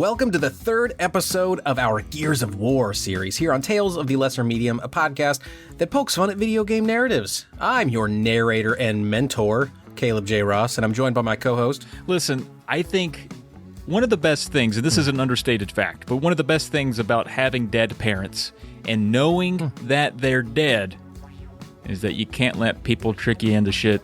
Welcome to the third episode of our Gears of War series here on Tales of the Lesser Medium, a podcast that pokes fun at video game narratives. I'm your narrator and mentor, Caleb J. Ross, and I'm joined by my co-host. Listen, I think one of the best things, and this is an understated fact, but one of the best things about having dead parents and knowing that they're dead is that you can't let people trick you into shit,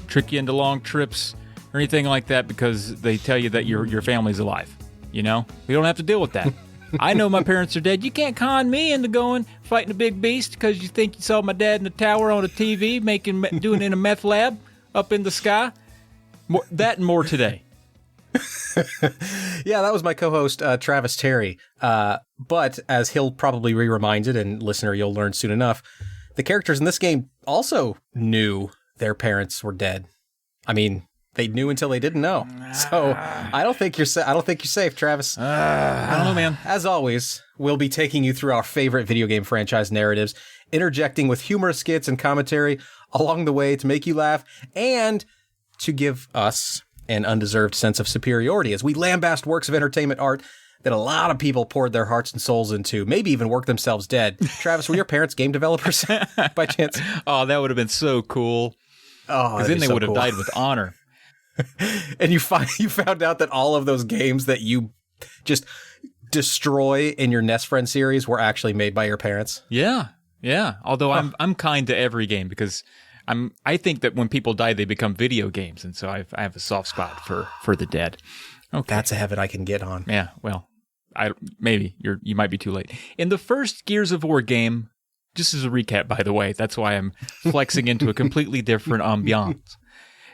trick you into long trips or anything like that because they tell you that your family's alive. You know, we don't have to deal with that. I know my parents are dead. You can't con me into going fighting a big beast because you think you saw my dad in the tower on a TV doing it in a meth lab up in the sky. That and more today. Yeah, that was my co-host, Travis Terry. But as he'll probably be reminded, and listener, you'll learn soon enough, the characters in this game also knew their parents were dead. I mean, they knew until they didn't know. So I don't think you're safe, Travis. I don't know, man. As always, we'll be taking you through our favorite video game franchise narratives, interjecting with humorous skits and commentary along the way to make you laugh and to give us an undeserved sense of superiority as we lambast works of entertainment art that a lot of people poured their hearts and souls into, maybe even worked themselves dead. Travis, were your parents game developers by chance? Oh, that would have been so cool. Oh, because then they would have died with honor. And you found out that all of those games that you just destroy in your Nest Friend series were actually made by your parents. Yeah. Although I'm kind to every game because I think that when people die, they become video games, and so I have a soft spot for the dead. Okay, that's a heaven I can get on. Yeah, well, you might be too late. In the first Gears of War game, just as a recap, by the way, that's why I'm flexing into a completely different ambiance.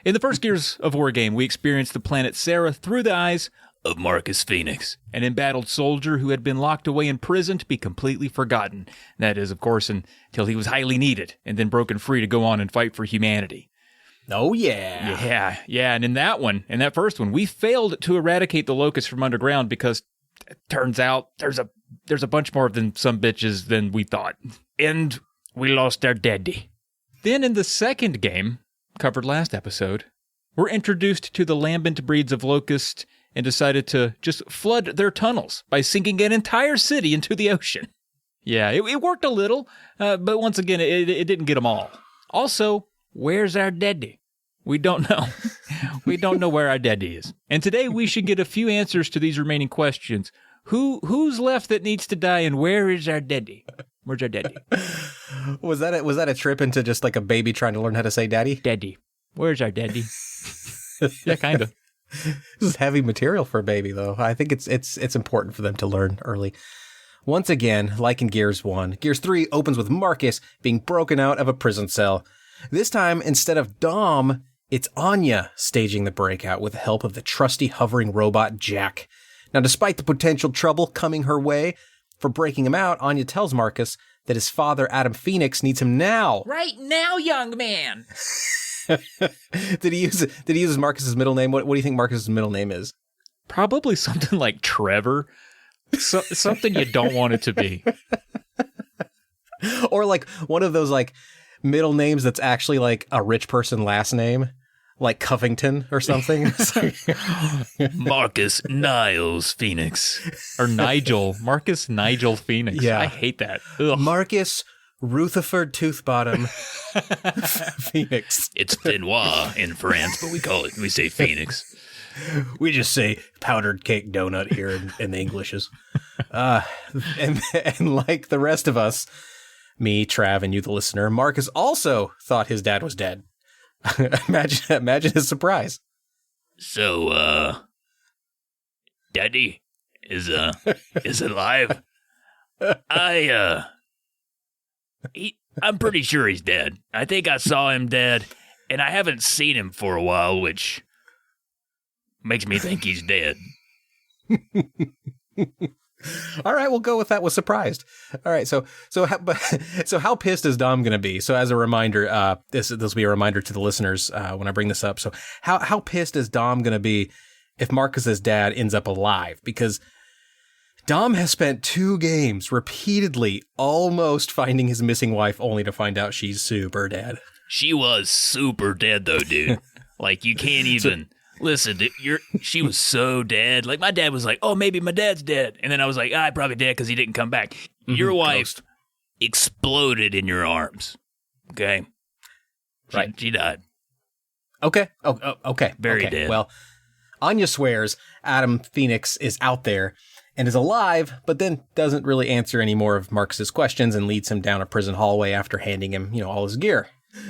In the first Gears of War game, we experienced the planet Sarah through the eyes of Marcus Fenix, an embattled soldier who had been locked away in prison to be completely forgotten. That is, of course, until he was highly needed and then broken free to go on and fight for humanity. Oh, yeah. Yeah. And in that first one, we failed to eradicate the locusts from underground because it turns out there's a bunch more than some bitches than we thought. And we lost our daddy. Then in the second game, covered last episode, we're introduced to the lambent breeds of locust and decided to just flood their tunnels by sinking an entire city into the ocean. Yeah, it worked a little, but once again, it didn't get them all. Also, where's our daddy? We don't know. We don't know where our daddy is. And today we should get a few answers to these remaining questions. Who's left that needs to die, and where is our daddy? Where's our daddy? Was that a trip into just like a baby trying to learn how to say daddy? Daddy. Where's our daddy? Yeah, kind of. This is heavy material for a baby, though. I think it's important for them to learn early. Once again, like in Gears 1, Gears 3 opens with Marcus being broken out of a prison cell. This time, instead of Dom, it's Anya staging the breakout with the help of the trusty hovering robot Jack. Now, despite the potential trouble coming her way for breaking him out, Anya tells Marcus that his father, Adam Fenix, needs him now. Right now, young man. Did he use Marcus's middle name? What do you think Marcus's middle name is? Probably something like Trevor. Something you don't want it to be. Or like one of those like middle names that's actually like a rich person last name. Like Covington or something. Marcus Niles Fenix. Or Nigel. Marcus Nigel Fenix. Yeah. I hate that. Ugh. Marcus Rutherford Toothbottom Phoenix. It's Fenois in France, but we say Phoenix. We just say powdered cake donut here in the Englishes. And like the rest of us, me, Trav, and you, the listener, Marcus also thought his dad was dead. Imagine his surprise. So, Daddy is alive. I'm pretty sure he's dead. I think I saw him dead, and I haven't seen him for a while, which makes me think he's dead. All right, we'll go with that. Was surprised. All right, so how pissed is Dom going to be? So as a reminder, this will be a reminder to the listeners when I bring this up. So how pissed is Dom going to be if Marcus's dad ends up alive? Because Dom has spent 2 games repeatedly almost finding his missing wife, only to find out she's super dead. She was super dead, though, dude. Like, you can't even... Listen, she was so dead. Like, my dad was like, oh, maybe my dad's dead. And then I was like, probably dead because he didn't come back. Your wife exploded in your arms. Okay? Right. She died. Okay. Okay. Very dead. Well, Anya swears Adam Fenix is out there and is alive, but then doesn't really answer any more of Marcus's questions and leads him down a prison hallway after handing him, all his gear.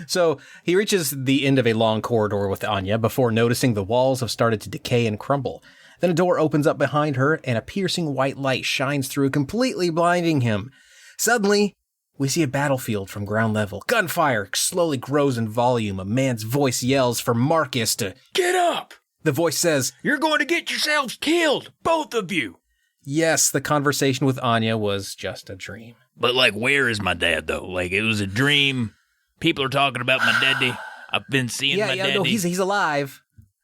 So he reaches the end of a long corridor with Anya before noticing the walls have started to decay and crumble. Then a door opens up behind her and a piercing white light shines through, completely blinding him. Suddenly, we see a battlefield from ground level. Gunfire slowly grows in volume. A man's voice yells for Marcus to get up. The voice says, you're going to get yourselves killed, both of you. Yes, the conversation with Anya was just a dream. But, like, where is my dad, though? Like, it was a dream. People are talking about my daddy. I've been seeing my daddy. No, he's alive.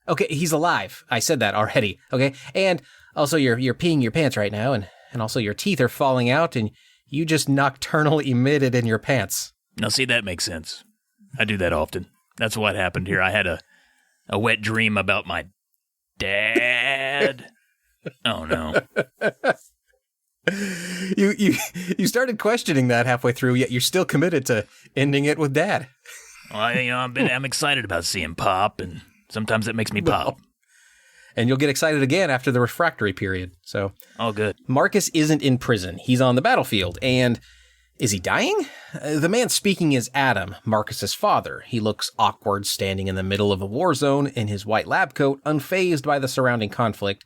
Okay, he's alive. I said that already, okay? And also, you're peeing your pants right now, and also your teeth are falling out, and you just nocturnal emitted in your pants. Now, see, that makes sense. I do that often. That's what happened here. I had a wet dream about my dad. Oh, no. You started questioning that halfway through, yet you're still committed to ending it with Dad. Well, I'm excited about seeing Pop, and sometimes it makes me pop. And you'll get excited again after the refractory period. So, all good. Marcus isn't in prison. He's on the battlefield. And is he dying? The man speaking is Adam, Marcus's father. He looks awkward, standing in the middle of a war zone in his white lab coat, unfazed by the surrounding conflict.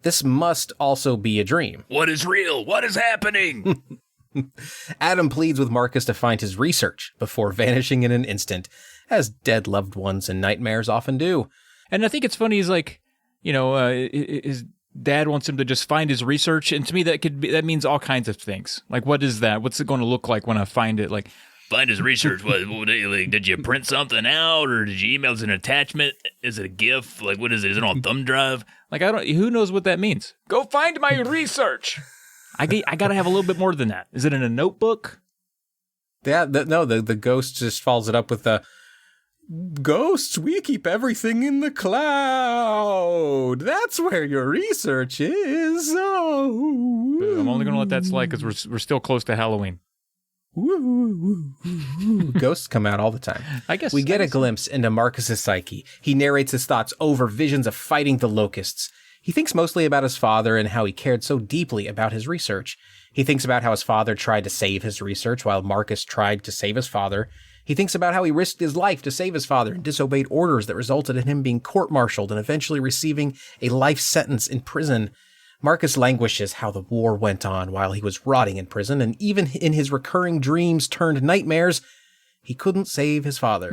This must also be a dream. What is real? What is happening? Adam pleads with Marcus to find his research before vanishing in an instant, as dead loved ones in nightmares often do. And I think it's funny, he's like, his dad wants him to just find his research. And to me, that means all kinds of things. Like, what is that? What's it going to look like when I find it? Like, find his research. What did you print something out, or did you email as an attachment? Is it a GIF? Like, what is it? Is it on thumb drive? Like, who knows what that means? Go find my research. I got to have a little bit more than that. Is it in a notebook? Yeah, the ghost just follows it up with the ghosts. We keep everything in the cloud. That's where your research is. Oh, I'm only going to let that slide because we're still close to Halloween. Ghosts come out all the time. I guess we get a glimpse into Marcus's psyche. He narrates his thoughts over visions of fighting the locusts. He thinks mostly about his father and how he cared so deeply about his research. He thinks about how his father tried to save his research while Marcus tried to save his father. He thinks about how he risked his life to save his father and disobeyed orders that resulted in him being court-martialed and eventually receiving a life sentence in prison. Marcus languishes how the war went on while he was rotting in prison, and even in his recurring dreams turned nightmares, he couldn't save his father.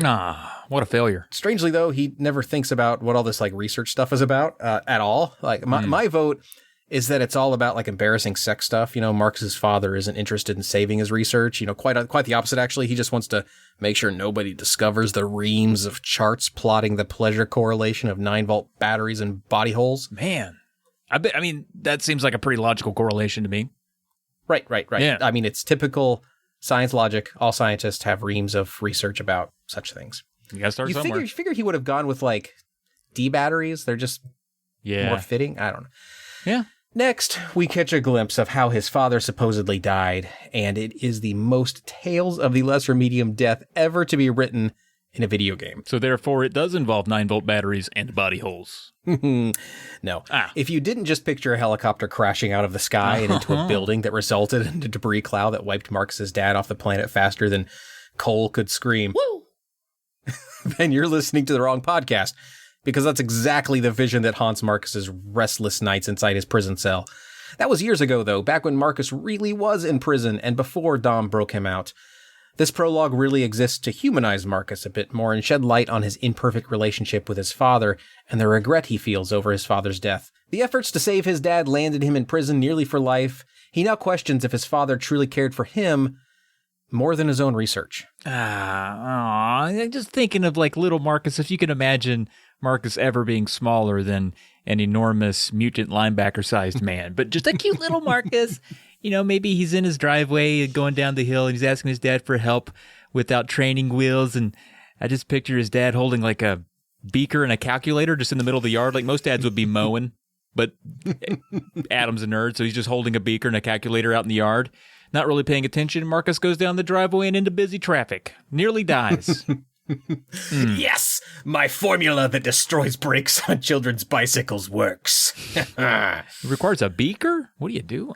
What a failure. Strangely, though, he never thinks about what all this research stuff is about at all. My vote is that it's all about embarrassing sex stuff. Marcus's father isn't interested in saving his research. Quite the opposite, actually. He just wants to make sure nobody discovers the reams of charts plotting the pleasure correlation of 9-volt batteries and body holes. Man. I mean, that seems like a pretty logical correlation to me. Right. Yeah. I mean, it's typical science logic. All scientists have reams of research about such things. You gotta start somewhere. You figure he would have gone with D batteries. They're just more fitting. I don't know. Yeah. Next, we catch a glimpse of how his father supposedly died, and it is the most Tales of the Lesser Medium death ever to be written in a video game. So therefore, it does involve 9-volt batteries and body holes. No. If you didn't just picture a helicopter crashing out of the sky and into a building that resulted in a debris cloud that wiped Marcus's dad off the planet faster than Cole could scream, woo, then you're listening to the wrong podcast, because that's exactly the vision that haunts Marcus's restless nights inside his prison cell. That was years ago, though, back when Marcus really was in prison and before Dom broke him out. This prologue really exists to humanize Marcus a bit more and shed light on his imperfect relationship with his father and the regret he feels over his father's death. The efforts to save his dad landed him in prison nearly for life. He now questions if his father truly cared for him more than his own research. Just thinking of little Marcus, if you can imagine Marcus ever being smaller than an enormous mutant linebacker-sized man, but just a cute little Marcus. Maybe he's in his driveway going down the hill and he's asking his dad for help without training wheels. And I just picture his dad holding a beaker and a calculator just in the middle of the yard. Like most dads would be mowing, but Adam's a nerd, so he's just holding a beaker and a calculator out in the yard, not really paying attention. Marcus goes down the driveway and into busy traffic. Nearly dies. Yes, my formula that destroys brakes on children's bicycles works. It requires a beaker? What are you doing?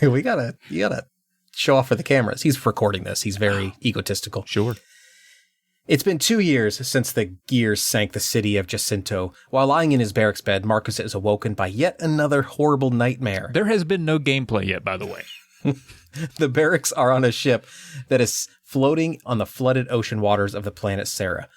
You gotta show off for the cameras. He's recording this. He's very egotistical. Sure. It's been 2 years since the Gears sank the city of Jacinto. While lying in his barracks bed, Marcus is awoken by yet another horrible nightmare. There has been no gameplay yet, by the way. The barracks are on a ship that is floating on the flooded ocean waters of the planet Sarah.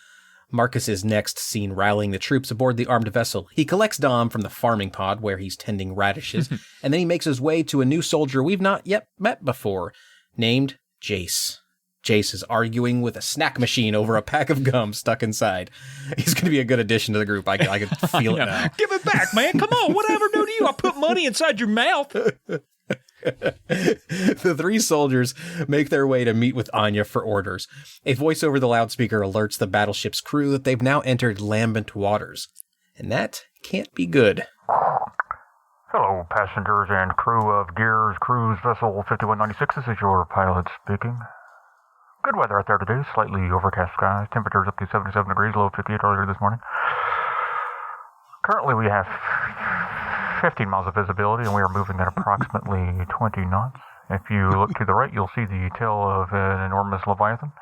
Marcus is next seen rallying the troops aboard the armed vessel. He collects Dom from the farming pod where he's tending radishes, and then he makes his way to a new soldier we've not yet met before, named Jace. Jace is arguing with a snack machine over a pack of gum stuck inside. He's going to be a good addition to the group. I can feel it now. Give it back, man. Come on. What did I ever do to you? I put money inside your mouth. The three soldiers make their way to meet with Anya for orders. A voice over the loudspeaker alerts the battleship's crew that they've now entered lambent waters. And that can't be good. Hello, passengers and crew of Gears Cruise Vessel 5196. This is your pilot speaking. Good weather out there today. Slightly overcast skies. Temperatures up to 77 degrees, low 58 earlier this morning. Currently, we have 15 miles of visibility, and we are moving at approximately 20 knots. If you look to the right, you'll see the tail of an enormous leviathan.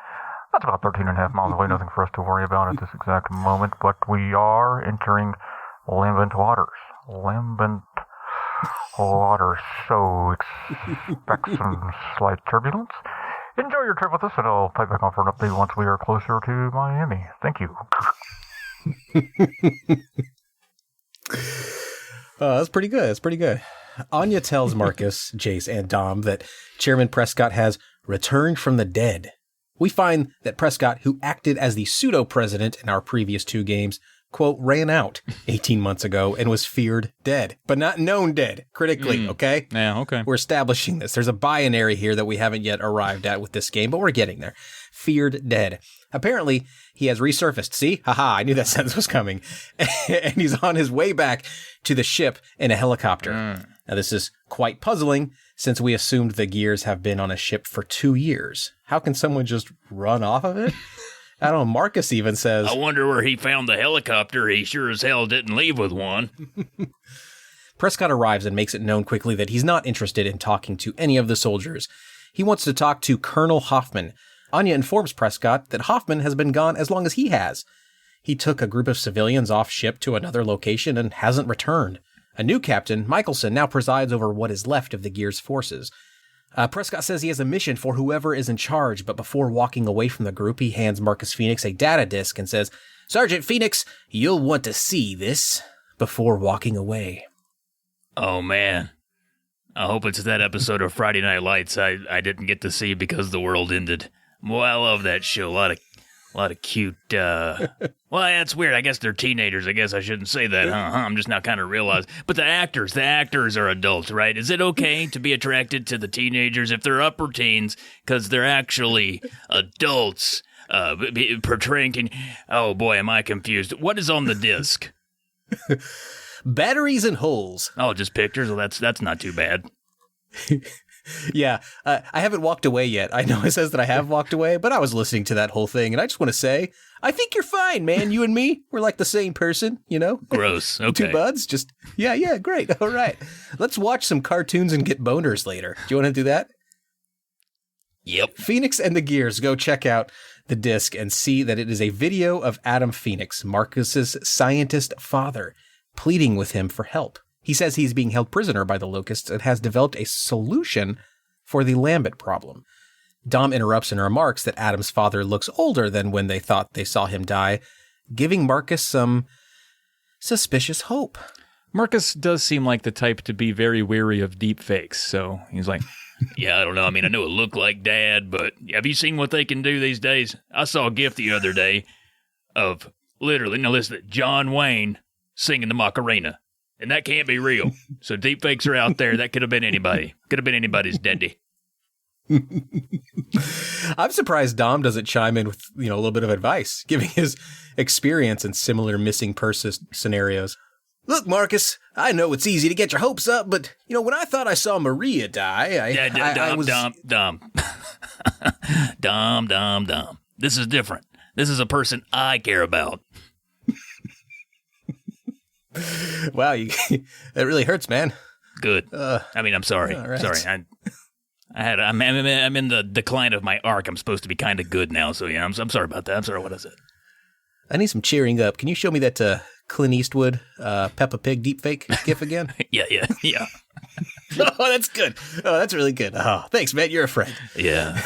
That's about 13 and a half miles away. Nothing for us to worry about at this exact moment, but we are entering lambent waters. Lambent waters, so expect some slight turbulence. Enjoy your trip with us, and I'll pipe back on for an update once we are closer to Miami. Thank you. That's pretty good. That's pretty good. Anya tells Marcus, Jace, and Dom that Chairman Prescott has returned from the dead. We find that Prescott, who acted as the pseudo-president in our previous 2 games, quote, ran out 18 months ago and was feared dead, but not known dead critically, okay? Yeah, okay. We're establishing this. There's a binary here that we haven't yet arrived at with this game, but we're getting there. Feared dead. Apparently, he has resurfaced. See? Haha, I knew that sentence was coming. And he's on his way back to the ship in a helicopter. Now, this is quite puzzling since we assumed the Gears have been on a ship for 2 years. How can someone just run off of it? I don't know. Marcus even says, I wonder where he found the helicopter. He sure as hell didn't leave with one. Prescott arrives and makes it known quickly that he's not interested in talking to any of the soldiers. He wants to talk to Colonel Hoffman. Anya informs Prescott that Hoffman has been gone as long as he has. He took a group of civilians off ship to another location and hasn't returned. A new captain, Michelson, now presides over what is left of the Gears forces. Prescott says he has a mission for whoever is in charge, but before walking away from the group, he hands Marcus Fenix a data disk and says, Sergeant Fenix, you'll want to see this before walking away. Oh, man. I hope it's that episode of Friday Night Lights I didn't get to see because the world ended. Well, I love that show. A lot of cute, well, that's weird. I guess they're teenagers. I guess I shouldn't say that, huh? I'm just now kind of realizing. But the actors are adults, right? Is it okay to be attracted to the teenagers if they're upper teens because they're actually adults portraying oh, boy, am I confused. What is on the disc? Batteries and holes. Oh, just pictures? Well, that's not too bad. Yeah, I haven't walked away yet. I know it says that I have walked away, but I was listening to that whole thing, and I just want to say, I think you're fine, man. You and me, we're like the same person, you know? Gross. Okay. 2 buds, just, yeah, great. All right. Let's watch some cartoons and get boners later. Do you want to do that? Yep. Fenix and the Gears go check out the disc and see that it is a video of Adam Fenix, Marcus's scientist father, pleading with him for help. He says he's being held prisoner by the locusts and has developed a solution for the Lambent problem. Dom interrupts and remarks that Adam's father looks older than when they thought they saw him die, giving Marcus some suspicious hope. Marcus does seem like the type to be very weary of deep fakes, so he's like, yeah, I don't know. I mean, I know it looked like Dad, but have you seen what they can do these days? I saw a gift the other day of literally, now listen, John Wayne singing the Macarena. And that can't be real. So deep fakes are out there. That could have been anybody. Could have been anybody's daddy. I'm surprised Dom doesn't chime in with, a little bit of advice, giving his experience in similar missing person scenarios. Look, Marcus, I know it's easy to get your hopes up, but, when I thought I saw Maria die, I was... Dom. This is different. This is a person I care about. Wow, that really hurts, man. Good. I'm sorry. Right. Sorry. I'm in the decline of my arc. I'm supposed to be kind of good now, so yeah, I'm sorry about that. I'm sorry. What is it? I need some cheering up. Can you show me that Clint Eastwood Peppa Pig deepfake gif again? Yeah. Oh, that's good. Oh, that's really good. Oh, thanks, man. You're a friend. Yeah.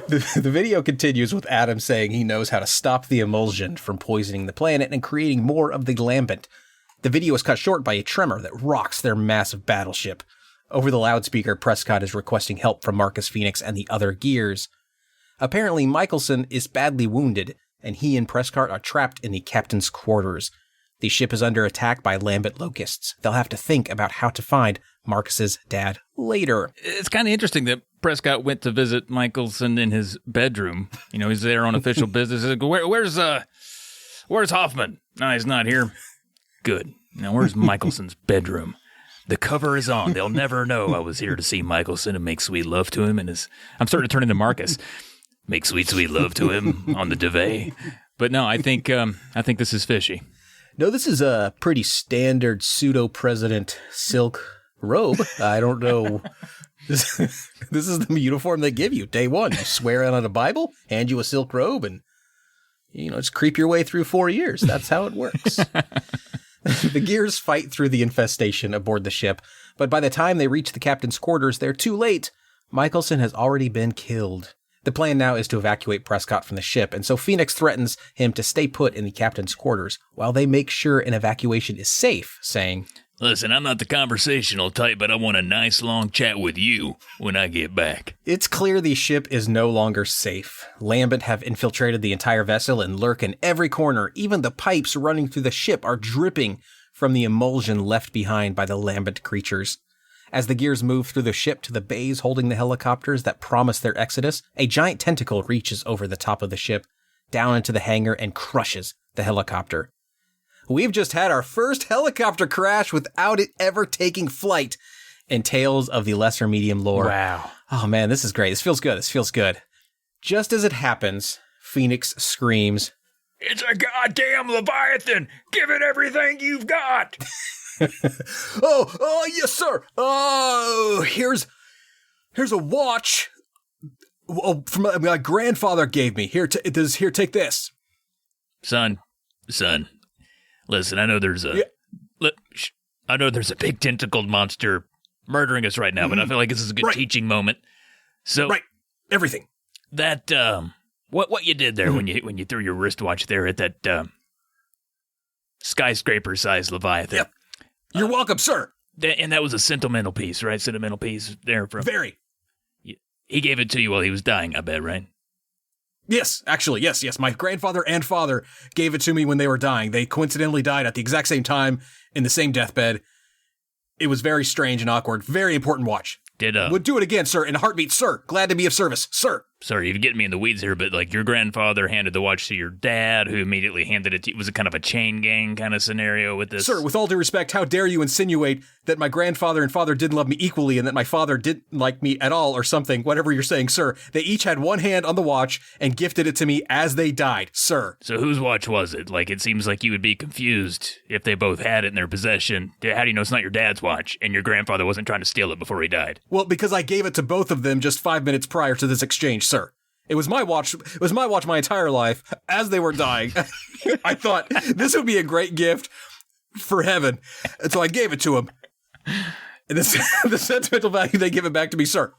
The video continues with Adam saying he knows how to stop the emulsion from poisoning the planet and creating more of the lambent. The video is cut short by a tremor that rocks their massive battleship. Over the loudspeaker, Prescott is requesting help from Marcus Fenix and the other Gears. Apparently, Michelson is badly wounded, and he and Prescott are trapped in the captain's quarters. The ship is under attack by lambent locusts. They'll have to think about how to find Marcus's dad later. It's kind of interesting that Prescott went to visit Michelson in his bedroom. He's there on official business. Where's Hoffman? No, he's not here. Good. Now, where's Michelson's bedroom? The cover is on. They'll never know I was here to see Michelson and make sweet love to him. I'm starting to turn into Marcus. Make sweet love to him on the duvet. But no, I think this is fishy. No, this is a pretty standard pseudo-president silk robe. I don't know. This is the uniform they give you. Day one, you swear in on a Bible, hand you a silk robe, and, just creep your way through 4 years. That's how it works. The Gears fight through the infestation aboard the ship, but by the time they reach the captain's quarters, they're too late. Michelson has already been killed. The plan now is to evacuate Prescott from the ship, and so Fenix threatens him to stay put in the captain's quarters while they make sure an evacuation is safe, saying, Listen, I'm not the conversational type, but I want a nice long chat with you when I get back. It's clear the ship is no longer safe. Lambent have infiltrated the entire vessel and lurk in every corner. Even the pipes running through the ship are dripping from the emulsion left behind by the lambent creatures. As the Gears move through the ship to the bays holding the helicopters that promise their exodus, a giant tentacle reaches over the top of the ship, down into the hangar, and crushes the helicopter. We've just had our first helicopter crash without it ever taking flight in Tales of the Lesser Medium lore. Wow. Oh man, this is great. This feels good. Just as it happens, Fenix screams, It's a goddamn Leviathan! Give it everything you've got! Oh, yes, sir. Oh, here's a watch from my grandfather gave me. Here, take this. Son, listen, I know there's a big tentacled monster murdering us right now, but I feel like this is a good teaching moment. So, everything. That what you did there when you threw your wristwatch there at that skyscraper-sized Leviathan. Yep. You're welcome, sir. And that was a sentimental piece, right? Sentimental piece there from... Very. He gave it to you while he was dying, I bet, right? Yes, actually, yes. My grandfather and father gave it to me when they were dying. They coincidentally died at the exact same time in the same deathbed. It was very strange and awkward. Very important watch. Would do it again, sir, in a heartbeat, sir. Glad to be of service, sir. Sorry, you're getting me in the weeds here, but like your grandfather handed the watch to your dad, who immediately handed it to you. Was it kind of a chain gang kind of scenario with this? Sir, with all due respect, how dare you insinuate that my grandfather and father didn't love me equally and that my father didn't like me at all or something, whatever you're saying, sir. They each had one hand on the watch and gifted it to me as they died, sir. So whose watch was it? Like, it seems like you would be confused if they both had it in their possession. How do you know it's not your dad's watch and your grandfather wasn't trying to steal it before he died? Well, because I gave it to both of them just 5 minutes prior to this exchange, sir. It was my watch. It was my watch my entire life as they were dying. I thought this would be a great gift for heaven. And so I gave it to him. And the sentimental value, they give it back to me, sir.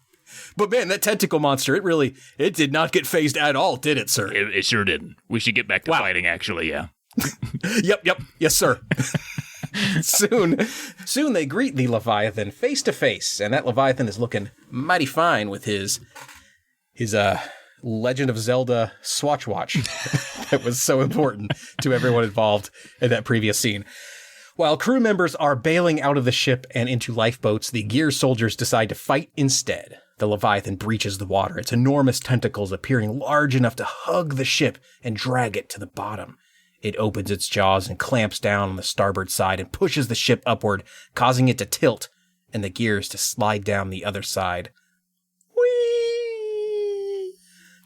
But man, that tentacle monster, it did not get phased at all, did it, sir? It sure didn't. We should get back to fighting, actually, yeah. Yep. Yes, sir. Soon they greet the Leviathan face to face, and that Leviathan is looking mighty fine with his Legend of Zelda Swatch watch that was so important to everyone involved in that previous scene. While crew members are bailing out of the ship and into lifeboats, the Gears soldiers decide to fight instead. The Leviathan breaches the water, its enormous tentacles appearing large enough to hug the ship and drag it to the bottom. It opens its jaws and clamps down on the starboard side and pushes the ship upward, causing it to tilt and the gears to slide down the other side. Whee!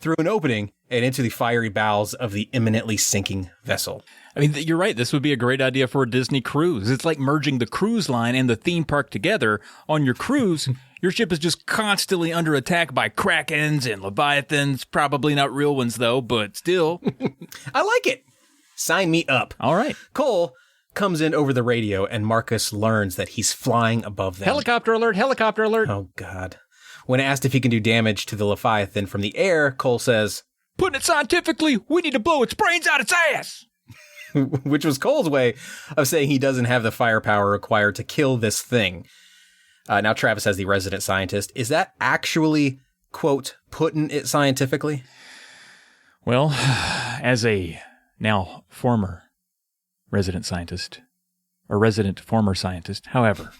Through an opening and into the fiery bowels of the imminently sinking vessel. I mean, you're right. This would be a great idea for a Disney cruise. It's like merging the cruise line and the theme park together. On your cruise, your ship is just constantly under attack by krakens and leviathans. Probably not real ones, though, but still. I like it. Sign me up. All right. Cole comes in over the radio, and Marcus learns that he's flying above them. Helicopter alert, helicopter alert. Oh, God. When asked if he can do damage to the Leviathan from the air, Cole says, Putting it scientifically, we need to blow its brains out its ass. which was Cole's way of saying he doesn't have the firepower required to kill this thing. Now, Travis, as the resident scientist, is that actually, quote, putting it scientifically? Well, as a now former resident scientist, or resident former scientist, however,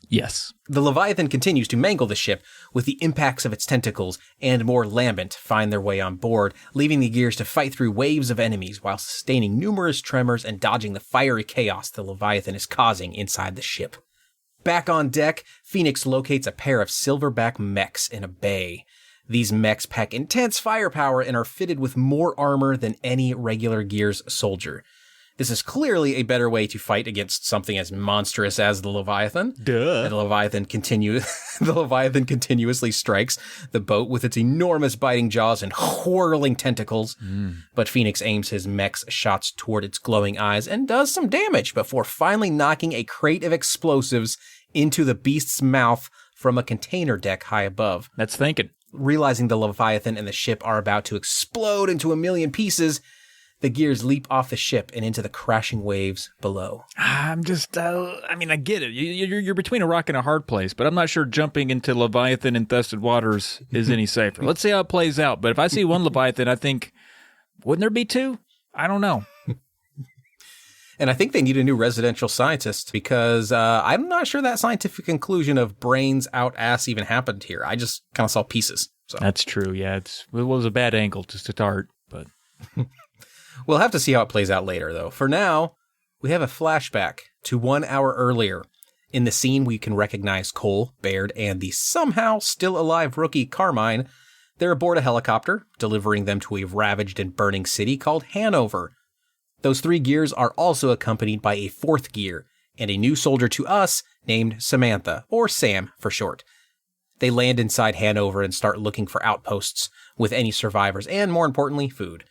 yes. The Leviathan continues to mangle the ship with the impacts of its tentacles, and more lambent find their way on board, leaving the gears to fight through waves of enemies while sustaining numerous tremors and dodging the fiery chaos the Leviathan is causing inside the ship. Back on deck, Fenix locates a pair of silverback mechs in a bay. These mechs pack intense firepower and are fitted with more armor than any regular Gears soldier. This is clearly a better way to fight against something as monstrous as the Leviathan. Duh. The Leviathan continuously strikes the boat with its enormous biting jaws and whirling tentacles. But Fenix aims his mech's shots toward its glowing eyes and does some damage before finally knocking a crate of explosives into the beast's mouth from a container deck high above. That's thinking. Realizing the Leviathan and the ship are about to explode into a million pieces, the Gears leap off the ship and into the crashing waves below. I'm just, I get it. You're between a rock and a hard place, but I'm not sure jumping into Leviathan-infested waters is any safer. Let's see how it plays out. But if I see one Leviathan, I think, wouldn't there be two? I don't know. And I think they need a new residential scientist because I'm not sure that scientific conclusion of brains out ass even happened here. I just kind of saw pieces. So. That's true, yeah. It was a bad angle to start, but... We'll have to see how it plays out later, though. For now, we have a flashback to 1 hour earlier. In the scene, we can recognize Cole, Baird, and the somehow still alive rookie Carmine. They're aboard a helicopter, delivering them to a ravaged and burning city called Hanover. Those three Gears are also accompanied by a fourth Gear, and a new soldier to us named Samantha, or Sam for short. They land inside Hanover and start looking for outposts with any survivors, and more importantly, food.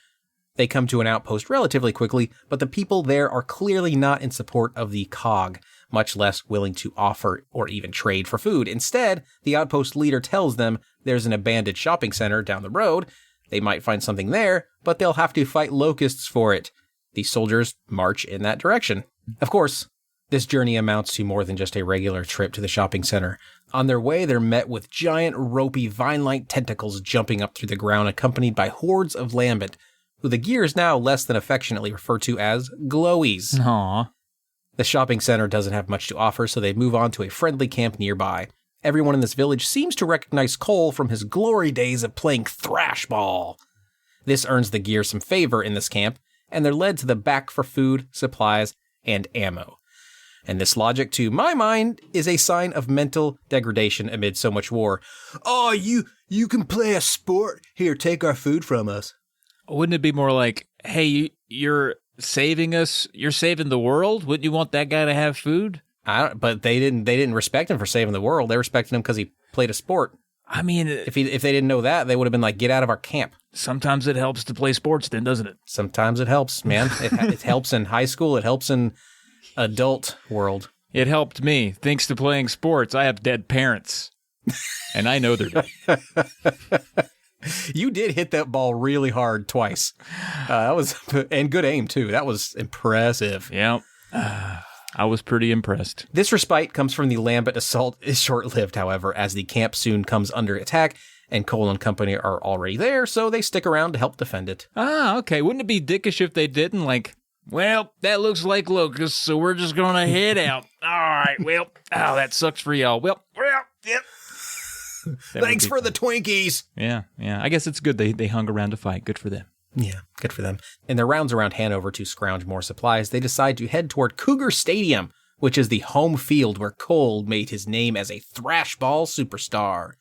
They come to an outpost relatively quickly, but the people there are clearly not in support of the COG, much less willing to offer or even trade for food. Instead, the outpost leader tells them there's an abandoned shopping center down the road. They might find something there, but they'll have to fight locusts for it. The soldiers march in that direction. Of course, this journey amounts to more than just a regular trip to the shopping center. On their way, they're met with giant, ropey, vine-like tentacles jumping up through the ground, accompanied by hordes of lambent, who the Gears now less than affectionately refer to as glowies. Aww. The shopping center doesn't have much to offer, so they move on to a friendly camp nearby. Everyone in this village seems to recognize Cole from his glory days of playing thrash ball. This earns the Gears some favor in this camp, and they're led to the back for food, supplies, and ammo. And this logic, to my mind, is a sign of mental degradation amid so much war. Oh, you can play a sport? Here, take our food from us. Wouldn't it be more like, hey, you're saving us, you're saving the world? Wouldn't you want that guy to have food? But they didn't respect him for saving the world. They respected him because he played a sport. I mean, if they didn't know that, they would have been like, get out of our camp. Sometimes it helps to play sports then, doesn't it? Sometimes it helps, man. It helps in high school. It helps in adult world. It helped me. Thanks to playing sports, I have dead parents. And I know they're dead. You did hit that ball really hard twice. That was, and good aim too. That was impressive. Yeah. I was pretty impressed. This respite comes from the Lambent assault is short-lived, however, as the camp soon comes under attack, and Cole and company are already there, so they stick around to help defend it. Ah, okay. Wouldn't it be dickish if they didn't? Like, well, that looks like locusts, so we're just going to head out. All right, well, that sucks for y'all. Well, yep. Thanks for the Twinkies. Yeah. I guess it's good they hung around to fight. Good for them. Yeah, good for them. In their rounds around Hanover to scrounge more supplies, they decide to head toward Cougar Stadium, which is the home field where Cole made his name as a thrashball superstar.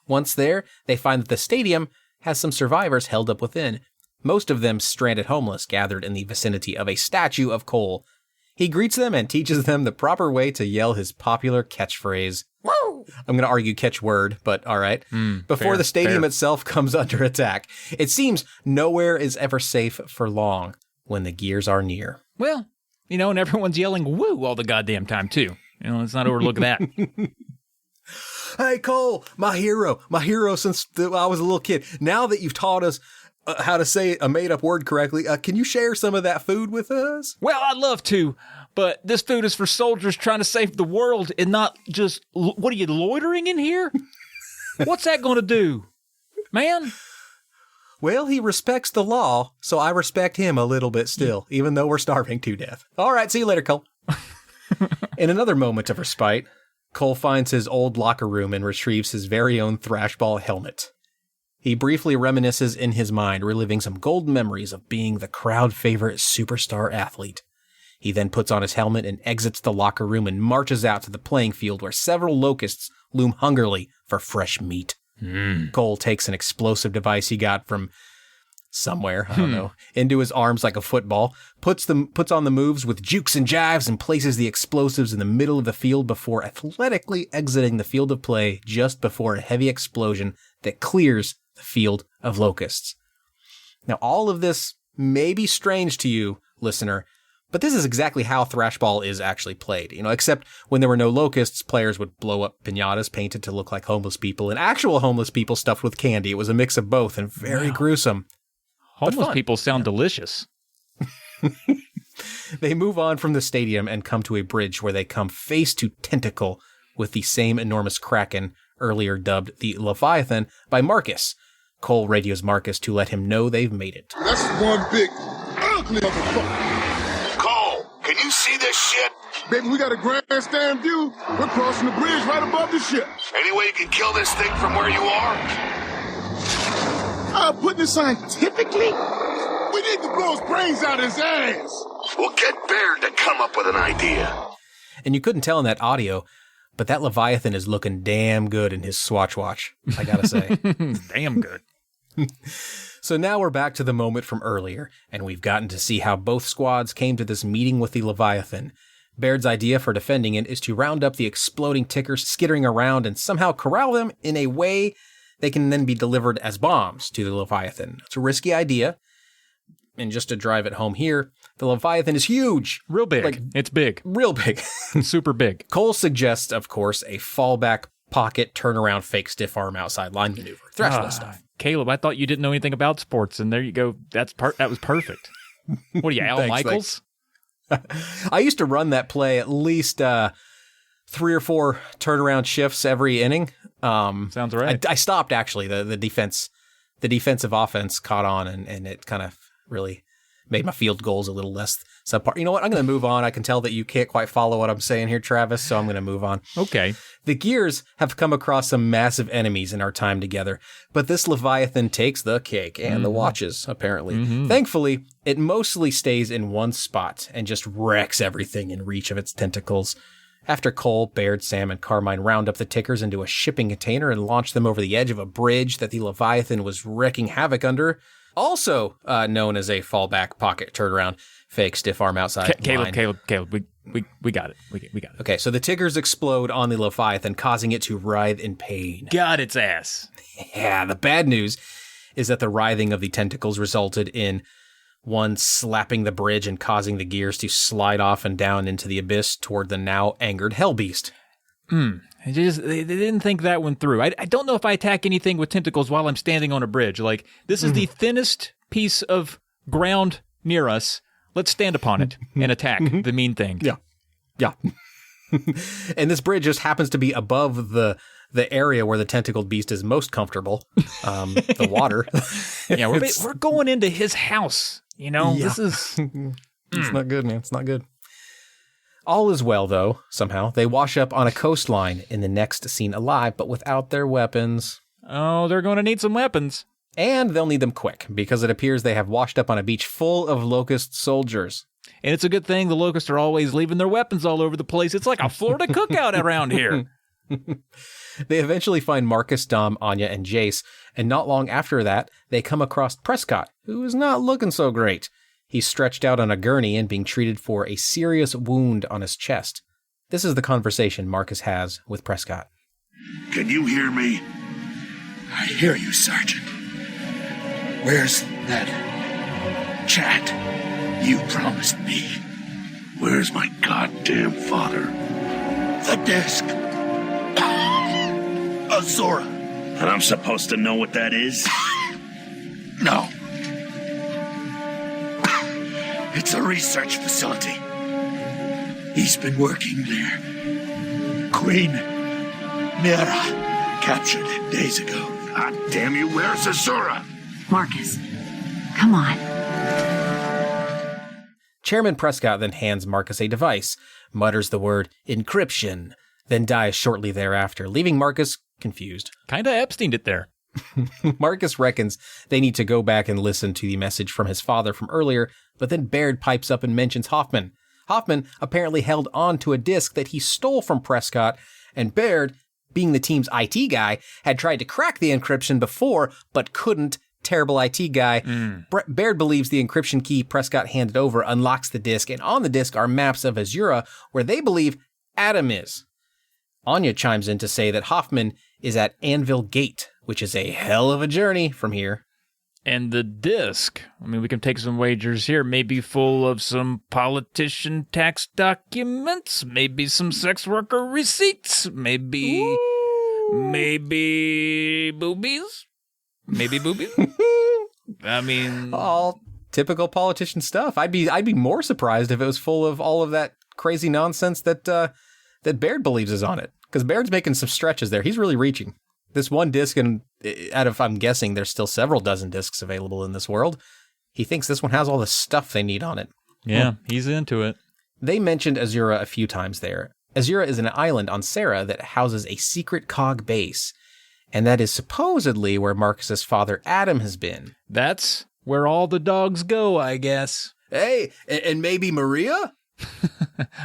Once there, they find that the stadium has some survivors held up within, most of them stranded homeless gathered in the vicinity of a statue of Cole. He greets them and teaches them the proper way to yell his popular catchphrase. Woo! I'm going to argue catchword, but all right. Before the stadium itself comes under attack, it seems nowhere is ever safe for long when the Gears are near. Well, and everyone's yelling woo all the goddamn time, too. Let's not overlook that. Hey, Cole, my hero since I was a little kid. Now that you've taught us how to say a made-up word correctly, can you share some of that food with us? Well, I'd love to, but this food is for soldiers trying to save the world and not just, what are you, loitering in here? What's that going to do, man? Well, he respects the law, so I respect him a little bit still, even though we're starving to death. All right, see you later, Cole. In another moment of respite, Cole finds his old locker room and retrieves his very own thrashball helmet. He briefly reminisces in his mind, reliving some golden memories of being the crowd favorite superstar athlete. He then puts on his helmet and exits the locker room and marches out to the playing field where several locusts loom hungrily for fresh meat. Cole takes an explosive device he got from somewhere, I don't know, into his arms like a football, puts on the moves with jukes and jives, and places the explosives in the middle of the field before athletically exiting the field of play just before a heavy explosion that clears the field of locusts. Now, all of this may be strange to you, listener, but this is exactly how thrashball is actually played. Except when there were no locusts, players would blow up piñatas painted to look like homeless people and actual homeless people stuffed with candy. It was a mix of both and very gruesome. Homeless people sound delicious. They move on from the stadium and come to a bridge where they come face to tentacle with the same enormous kraken, earlier dubbed the Leviathan by Marcus. Cole radios Marcus to let him know they've made it. That's one big ugly motherfucker. Cole, can you see this shit? Baby, we got a grandstand view. We're crossing the bridge right above the ship. Any way you can kill this thing from where you are? Putting it scientifically, we need to blow his brains out his ass. We'll get Baird to come up with an idea. And you couldn't tell in that audio, but that Leviathan is looking damn good in his Swatch watch, I gotta say. Damn good. So now we're back to the moment from earlier, and we've gotten to see how both squads came to this meeting with the Leviathan. Baird's idea for defending it is to round up the exploding tickers skittering around and somehow corral them in a way they can then be delivered as bombs to the Leviathan. It's a risky idea. And just to drive it home here, the Leviathan is huge. Real big. It's big. Real big. Super big. Cole suggests, of course, a fallback pocket turnaround fake stiff arm outside line maneuver. Thrashball stuff. Caleb, I thought you didn't know anything about sports, and there you go. That was perfect. What are you, Al Michaels? I used to run that play at least 3 or 4 turnaround shifts every inning. Sounds right. I stopped, actually. The defensive offense caught on, and it kind of really made my field goals a little less subpar. You know what? I'm going to move on. I can tell that you can't quite follow what I'm saying here, Travis, so I'm going to move on. Okay. The Gears have come across some massive enemies in our time together, but this Leviathan takes the cake and the watches, apparently. Thankfully, it mostly stays in one spot and just wrecks everything in reach of its tentacles. After Cole, Baird, Sam, and Carmine round up the tickers into a shipping container and launch them over the edge of a bridge that the Leviathan was wreaking havoc under, also known as a fallback pocket turnaround fake stiff arm outside line. Caleb, we got it. We got it. Okay, so the tickers explode on the Leviathan, causing it to writhe in pain. Got its ass. Yeah, the bad news is that the writhing of the tentacles resulted in one slapping the bridge and causing the Gears to slide off and down into the abyss toward the now angered Hellbeast. They didn't think that one through. I don't know if I attack anything with tentacles while I'm standing on a bridge. Like, this is the thinnest piece of ground near us. Let's stand upon it and attack the mean thing. Yeah. And this bridge just happens to be above the area where the tentacled beast is most comfortable, the water. Yeah, we're going into his house, Yeah. This is... It's not good, man. It's not good. All is well, though, somehow. They wash up on a coastline in the next scene alive, but without their weapons. Oh, they're going to need some weapons. And they'll need them quick, because it appears they have washed up on a beach full of Locust soldiers. And it's a good thing the Locusts are always leaving their weapons all over the place. It's like a Florida cookout around here. They eventually find Marcus, Dom, Anya, and Jace, and not long after that, they come across Prescott, who is not looking so great. He's stretched out on a gurney and being treated for a serious wound on his chest. This is the conversation Marcus has with Prescott. Can you hear me? I hear you, Sergeant. Where's that chat you promised me? Where's my goddamn father? The disc. Azora. And I'm supposed to know what that is? No. It's a research facility. He's been working there. Queen Mira captured it days ago. God damn you, where's Azura? Marcus, come on. Chairman Prescott then hands Marcus a device, mutters the word encryption, then dies shortly thereafter, leaving Marcus confused. Kinda Epsteined it there. Marcus reckons they need to go back and listen to the message from his father from earlier, but then Baird pipes up and mentions Hoffman. Hoffman apparently held on to a disc that he stole from Prescott, and Baird, being the team's IT guy, had tried to crack the encryption before, but couldn't. Terrible IT guy. Baird believes the encryption key Prescott handed over unlocks the disc, and on the disc are maps of Azura, where they believe Adam is. Anya chimes in to say that Hoffman is at Anvil Gate, which is a hell of a journey from here. And the disc, I mean, we can take some wagers here, maybe full of some politician tax documents, maybe some sex worker receipts, maybe boobies? Maybe boobies? I mean, all typical politician stuff. I'd be more surprised if it was full of all of that crazy nonsense that Baird believes is on it. Because Baird's making some stretches there. He's really reaching. This one disc, and out of, I'm guessing there's still several dozen discs available in this world, he thinks this one has all the stuff they need on it. Yeah, he's into it. They mentioned Azura a few times there. Azura is an island on Serra that houses a secret cog base, and that is supposedly where Marcus's father Adam has been. That's where all the dogs go, I guess. Hey, and maybe Maria?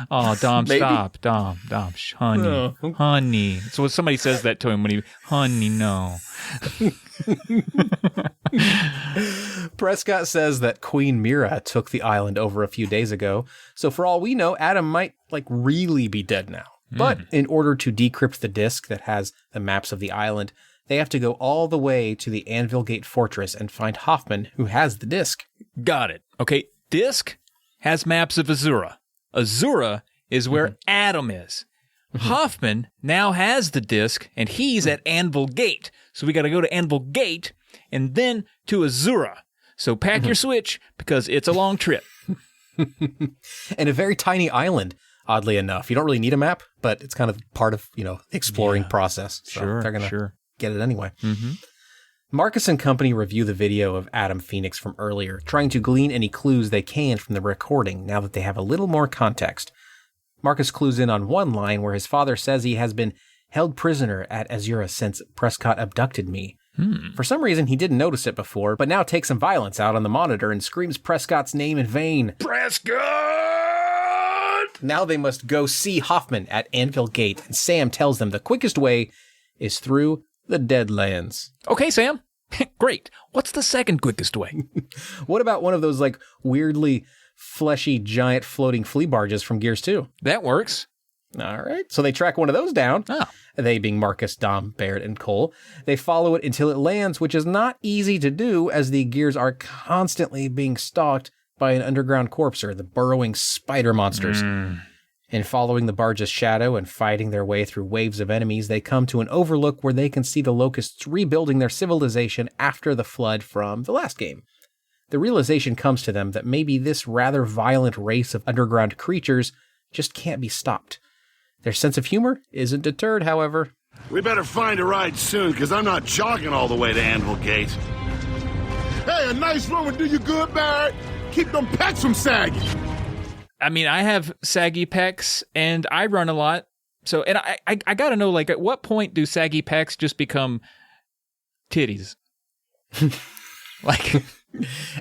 Oh, Dom, Maybe. stop. Dom, honey, honey. So when somebody says that to him, honey, no. Prescott says that Queen Mira took the island over a few days ago, so for all we know, Adam might, really be dead now. But in order to decrypt the disc that has the maps of the island, they have to go all the way to the Anvil Gate Fortress and find Hoffman, who has the disc. Got it. Okay, disc has maps of Azura. Azura is where Adam is. Hoffman now has the disc, and he's at Anvil Gate. So we got to go to Anvil Gate and then to Azura. So pack your switch, because it's a long trip. And a very tiny island, oddly enough. You don't really need a map, but it's kind of part of, the exploring process. So they're going to get it anyway. Marcus and company review the video of Adam Fenix from earlier, trying to glean any clues they can from the recording now that they have a little more context. Marcus clues in on one line where his father says he has been held prisoner at Azura since Prescott abducted me. For some reason, he didn't notice it before, but now takes some violence out on the monitor and screams Prescott's name in vain. Prescott! Now they must go see Hoffman at Anvil Gate, and Sam tells them the quickest way is through the Deadlands. Okay, Sam. Great. What's the second quickest way? What about one of those, weirdly fleshy, giant floating flea barges from Gears 2? That works. All right. So they track one of those down. Oh. They being Marcus, Dom, Baird, and Cole. They follow it until it lands, which is not easy to do as the Gears are constantly being stalked by an underground corpser, the burrowing spider monsters. In following the barge's shadow and fighting their way through waves of enemies, they come to an overlook where they can see the Locusts rebuilding their civilization after the flood from the last game. The realization comes to them that maybe this rather violent race of underground creatures just can't be stopped. Their sense of humor isn't deterred, however. We better find a ride soon, because I'm not jogging all the way to Anvil Gate. Hey, a nice run would do you good, Barrett. Keep them pecs from sagging. I mean, I have saggy pecs and I run a lot. So, and I got to know, like, at what point do saggy pecs just become titties? Like,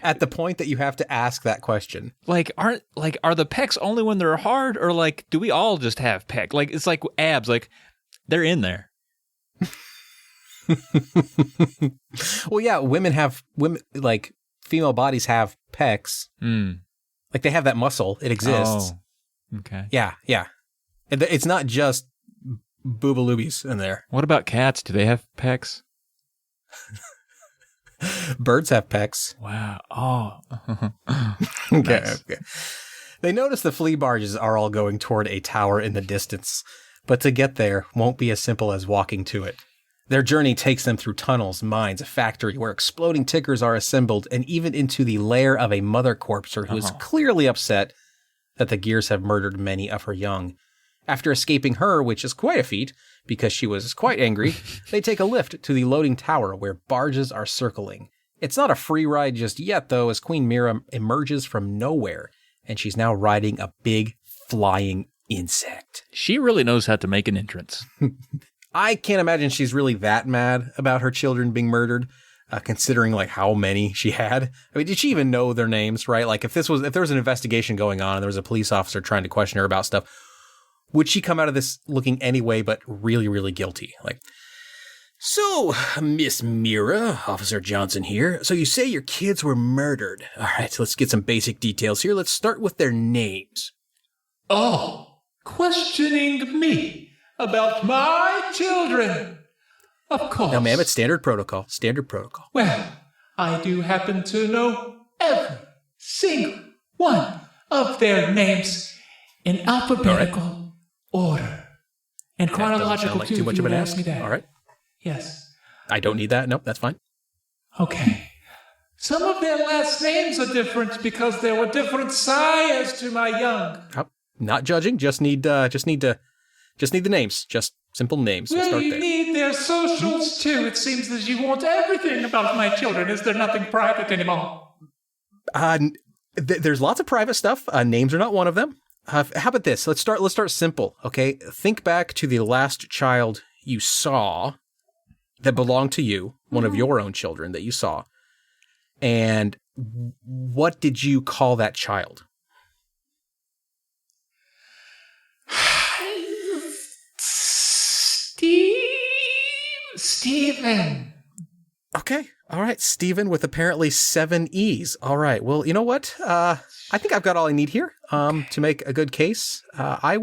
at the point that you have to ask that question. Like, are the pecs only when they're hard, or like, do we all just have pec? Like, it's like abs, like they're in there. Well, yeah, women like female bodies have pecs. Like they have that muscle. It exists. Oh, okay. Yeah. It's not just boobaloobies in there. What about cats? Do they have pecs? Birds have pecs. Wow. Oh. Okay, Nice. okay. They notice the flea barges are all going toward a tower in the distance, but to get there won't be as simple as walking to it. Their journey takes them through tunnels, mines, a factory where exploding tickers are assembled, and even into the lair of a mother corpser who is clearly upset that the Gears have murdered many of her young. After escaping her, which is quite a feat, because she was quite angry, they take a lift to the loading tower where barges are circling. It's not a free ride just yet, though, as Queen Mira emerges from nowhere, and she's now riding a big flying insect. She really knows how to make an entrance. I can't imagine she's really that mad about her children being murdered, considering like how many she had. I mean, did she even know their names, right? Like if there was an investigation going on and there was a police officer trying to question her about stuff, would she come out of this looking anyway but really, really guilty? Like, so, Miss Mira, Officer Johnson here. So you say your kids were murdered. All right, let's get some basic details here. Let's start with their names. Oh, questioning me about my children. Of course. Now, ma'am, it's standard protocol. Standard protocol. Well, I do happen to know every single one of their names in alphabetical order. And chronological, like too, too much if you of an would ask. ask me that. All right. Yes. I don't need that. Nope, that's fine. Okay. Some of their last names are different because there were different sires to my young. Oh, not judging. Just need the names. Just simple names. We'll Well, start you there. need their socials too. It seems that you want everything about my children. Is there nothing private anymore? There's lots of private stuff. Names are not one of them. How about this? Let's start simple. Okay. Think back to the last child you saw that belonged to you, one of your own children that you saw, and what did you call that child? Steven. Okay. All right. Steven with apparently 7 E's. All right. Well, you know what? I think I've got all I need here to make a good case. I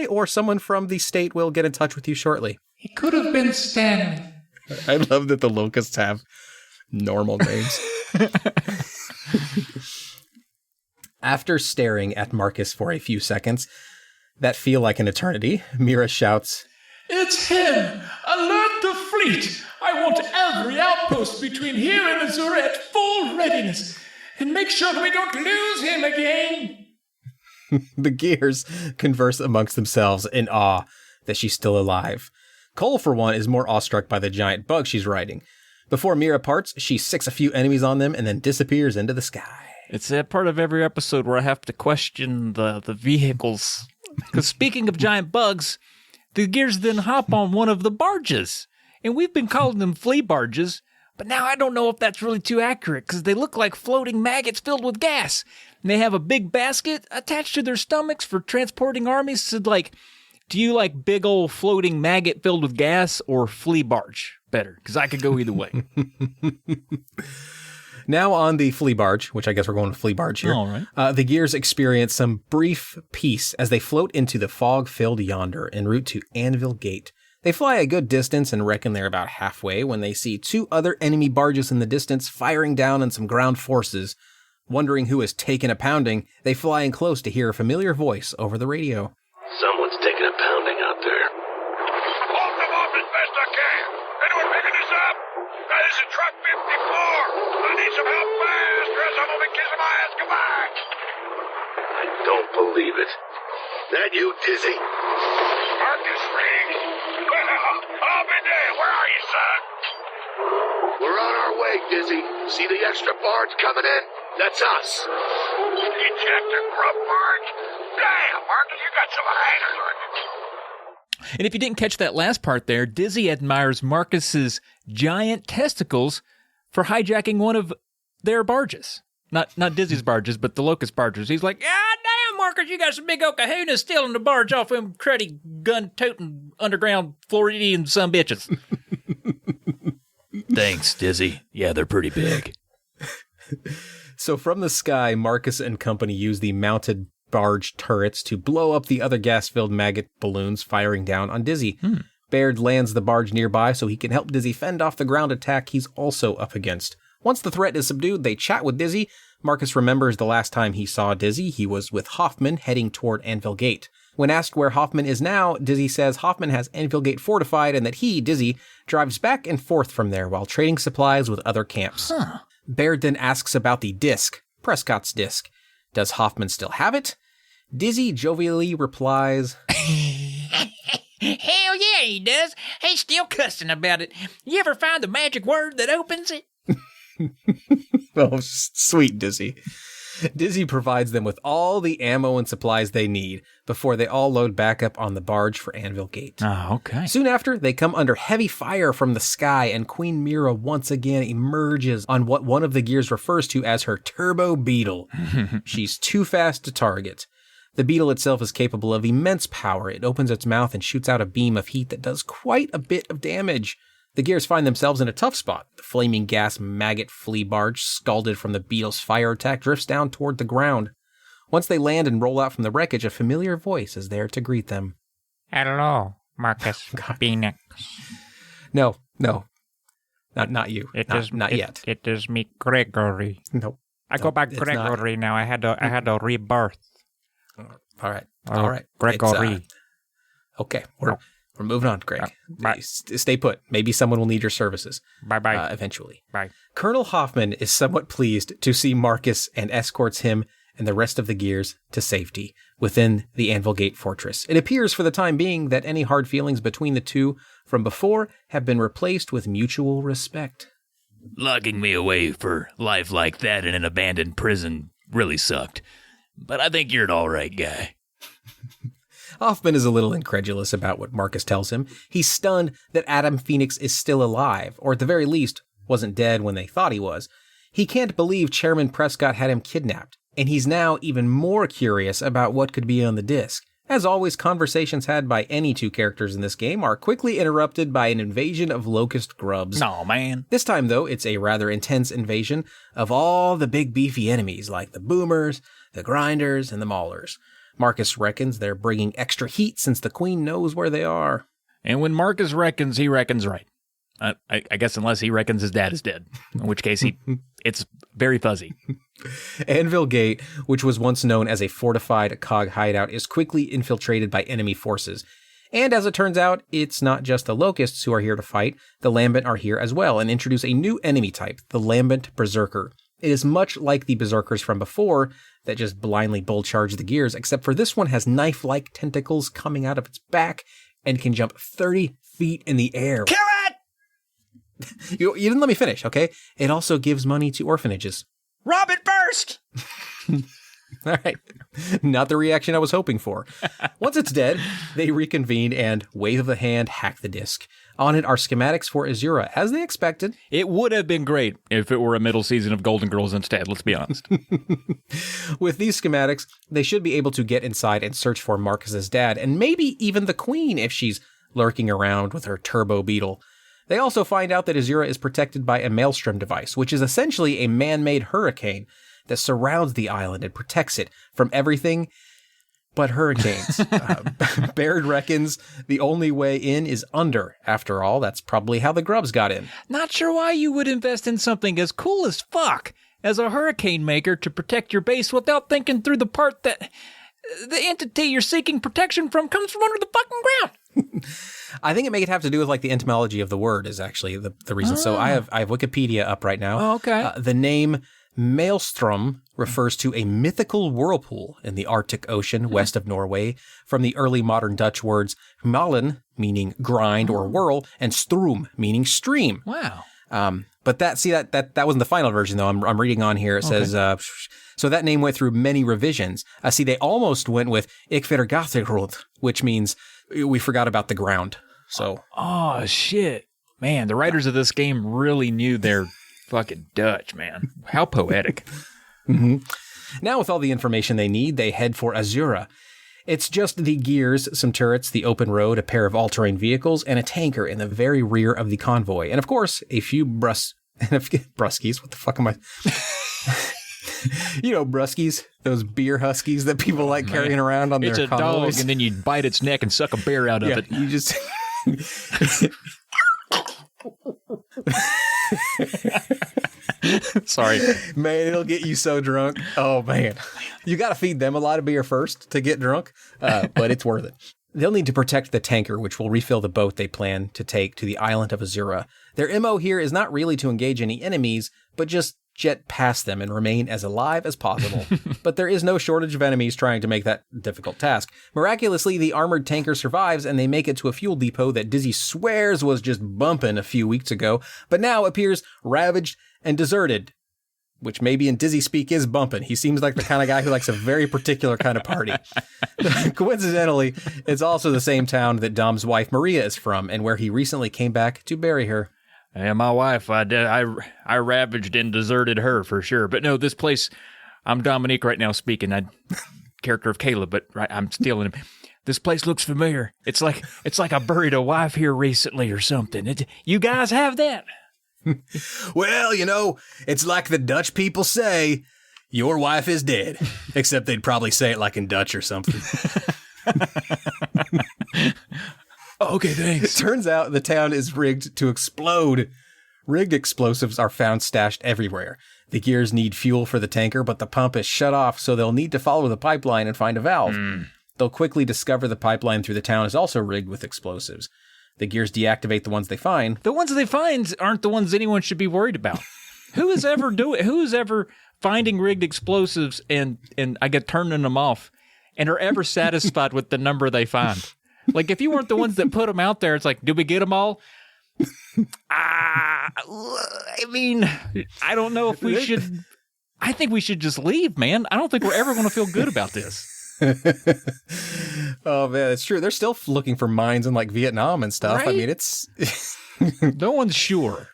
or someone from the state will get in touch with you shortly. It could have been Stanley. I love that the locusts have normal names. After staring at Marcus for a few seconds that feel like an eternity, Mira shouts, It's him! Alert the fleet! I want every outpost between here and Missouri at full readiness. And make sure that we don't lose him again. The Gears converse amongst themselves in awe that she's still alive. Cole, for one, is more awestruck by the giant bug she's riding. Before Mira parts, she sicks a few enemies on them and then disappears into the sky. It's that part of every episode where I have to question the vehicles. Because speaking of giant bugs, the Gears then hop on one of the barges. And we've been calling them flea barges, but now I don't know if that's really too accurate because they look like floating maggots filled with gas. And they have a big basket attached to their stomachs for transporting armies. So, like, do you like big old floating maggot filled with gas or flea barge better? Because I could go either way. Now on the flea barge, which I guess we're going to flea barge here, All right. the Gears experience some brief peace as they float into the fog-filled yonder en route to Anvil Gate. They fly a good distance and reckon they're about halfway when they see 2 other enemy barges in the distance firing down on some ground forces. Wondering who has taken a pounding, they fly in close to hear a familiar voice over the radio. Someone's taking a pounding out there. Hold them off as best I can. Anyone picking this up? This is truck 54. I need some help fast, or else I'm gonna be kissing my ass goodbye. I don't believe it. That you, Dizzy? Marcus Fenix. Well, I'll be there. Where are you, son? We're on our way, Dizzy. See the extra barge coming in? That's us. Eject a grub barge? Damn, Marcus, you got some hang on you. And if you didn't catch that last part there, Dizzy admires Marcus's giant testicles for hijacking one of their barges. Not Dizzy's barges, but the Locust barges. He's like, "Ah, damn, Marcus, you got some big okahunas stealing the barge off them cruddy gun-toting underground Floridian sumbitches." Thanks, Dizzy. Yeah, they're pretty big. So from the sky, Marcus and company use the mounted barge turrets to blow up the other gas-filled maggot balloons firing down on Dizzy. Baird lands the barge nearby so he can help Dizzy fend off the ground attack he's also up against. Once the threat is subdued, they chat with Dizzy. Marcus remembers the last time he saw Dizzy, he was with Hoffman heading toward Anvil Gate. When asked where Hoffman is now, Dizzy says Hoffman has Anvil Gate fortified and that he, Dizzy, drives back and forth from there while trading supplies with other camps. Baird then asks about the disc, Prescott's disc. Does Hoffman still have it? Dizzy jovially replies, Hell yeah, he does. He's still cussing about it. You ever find the magic word that opens it? Oh, sweet Dizzy. Dizzy provides them with all the ammo and supplies they need before they all load back up on the barge for Anvil Gate. Oh, okay. Soon after, they come under heavy fire from the sky, and Queen Mira once again emerges on what one of the gears refers to as her turbo beetle. She's too fast to target. The beetle itself is capable of immense power. It opens its mouth and shoots out a beam of heat that does quite a bit of damage. The gears find themselves in a tough spot. The flaming gas maggot flea barge, scalded from the beetle's fire attack, drifts down toward the ground. Once they land and roll out from the wreckage, a familiar voice is there to greet them. Hello, Marcus Fenix. No. Not you. Not yet. It is me, Gregory. Nope. I go by Gregory now. I had a rebirth. All right. Gregory. Okay, we're moving on, Greg. Stay put. Maybe someone will need your services. Bye-bye. Eventually. Bye. Colonel Hoffman is somewhat pleased to see Marcus and escorts him and the rest of the gears to safety within the Anvil Gate Fortress. It appears for the time being that any hard feelings between the two from before have been replaced with mutual respect. Locking me away for life like that in an abandoned prison really sucked. But I think you're an all right guy. Hoffman is a little incredulous about what Marcus tells him. He's stunned that Adam Fenix is still alive, or at the very least, wasn't dead when they thought he was. He can't believe Chairman Prescott had him kidnapped, and he's now even more curious about what could be on the disc. As always, conversations had by any two characters in this game are quickly interrupted by an invasion of locust grubs. Aw, man. This time, though, it's a rather intense invasion of all the big beefy enemies like the boomers, the grinders, and the maulers. Marcus reckons they're bringing extra heat since the queen knows where they are. And when Marcus reckons, he reckons right. I guess unless he reckons his dad is dead, in which case it's very fuzzy. Anvil Gate, which was once known as a fortified cog hideout, is quickly infiltrated by enemy forces. And as it turns out, it's not just the Locusts who are here to fight. The Lambent are here as well and introduce a new enemy type, the Lambent Berserker. It is much like the Berserkers from before that just blindly bull-charge the gears, except for this one has knife-like tentacles coming out of its back and can jump 30 feet in the air. Kill it! You didn't let me finish, okay? It also gives money to orphanages. Rob it first! All right. Not the reaction I was hoping for. Once it's dead, they reconvene and, wave of the hand, hack the disc. On it are schematics for Azura, as they expected. It would have been great if it were a middle season of Golden Girls instead, let's be honest. With these schematics, they should be able to get inside and search for Marcus's dad, and maybe even the queen if she's lurking around with her turbo beetle. They also find out that Azura is protected by a maelstrom device, which is essentially a man-made hurricane that surrounds the island and protects it from everything but hurricanes. Baird reckons the only way in is under. After all, that's probably how the grubs got in. Not sure why you would invest in something as cool as fuck as a hurricane maker to protect your base without thinking through the part that the entity you're seeking protection from comes from under the fucking ground. I think it may have to do with like the etymology of the word is actually the reason. So I have Wikipedia up right now. Oh, okay. The name Maelstrom refers to a mythical whirlpool in the Arctic Ocean west of Norway, from the early modern Dutch words malen, meaning grind or whirl, and strum, meaning stream. Wow. But that wasn't the final version, though. I'm reading on here. It says, so that name went through many revisions. See, they almost went with Ik vergaat, which means we forgot about the ground. So. Oh, shit. Man, the writers of this game really knew their fucking Dutch, man. How poetic. Mm-hmm. Now, with all the information they need, they head for Azura. It's just the gears, some turrets, the open road, a pair of all-terrain vehicles, and a tanker in the very rear of the convoy. And of course, a few bruskies. What the fuck am I? You know, bruskies, those beer huskies that people like carrying around on their convoys. It's a dog, and then you bite its neck and suck a bear out of it. You just... Sorry. Man, it'll get you so drunk. Oh, man. You got to feed them a lot of beer first to get drunk, but it's worth it. They'll need to protect the tanker, which will refill the boat they plan to take to the island of Azura. Their MO here is not really to engage any enemies, but just jet past them and remain as alive as possible. But there is no shortage of enemies trying to make that difficult task. Miraculously, the armored tanker survives and they make it to a fuel depot that Dizzy swears was just bumping a few weeks ago, but now appears ravaged and deserted, which maybe in Dizzy speak is bumping. He seems like the kind of guy who likes a very particular kind of party. Coincidentally, it's also the same town that Dom's wife Maria is from and where he recently came back to bury her. Yeah, my wife, I ravaged and deserted her for sure. But no, this place, I'm Dominique right now speaking. Character of Caleb, but right, I'm stealing him. This place looks familiar. It's like I buried a wife here recently or something. You guys have that? Well, you know, it's like the Dutch people say, your wife is dead. Except they'd probably say it like in Dutch or something. Okay, thanks. Turns out the town is rigged to explode. Rigged explosives are found stashed everywhere. The gears need fuel for the tanker, but the pump is shut off, so they'll need to follow the pipeline and find a valve. They'll quickly discover the pipeline through the town is also rigged with explosives. The gears deactivate the ones they find. The ones they find aren't the ones anyone should be worried about. Who's ever finding rigged explosives and I get turning them off and are ever satisfied with the number they find? Like, if you weren't the ones that put them out there, it's like, did we get them all? I mean, I don't know if we should. I think we should just leave, man. I don't think we're ever going to feel good about this. Oh, man, it's true. They're still looking for mines in, like, Vietnam and stuff. Right? I mean, it's... No one's sure.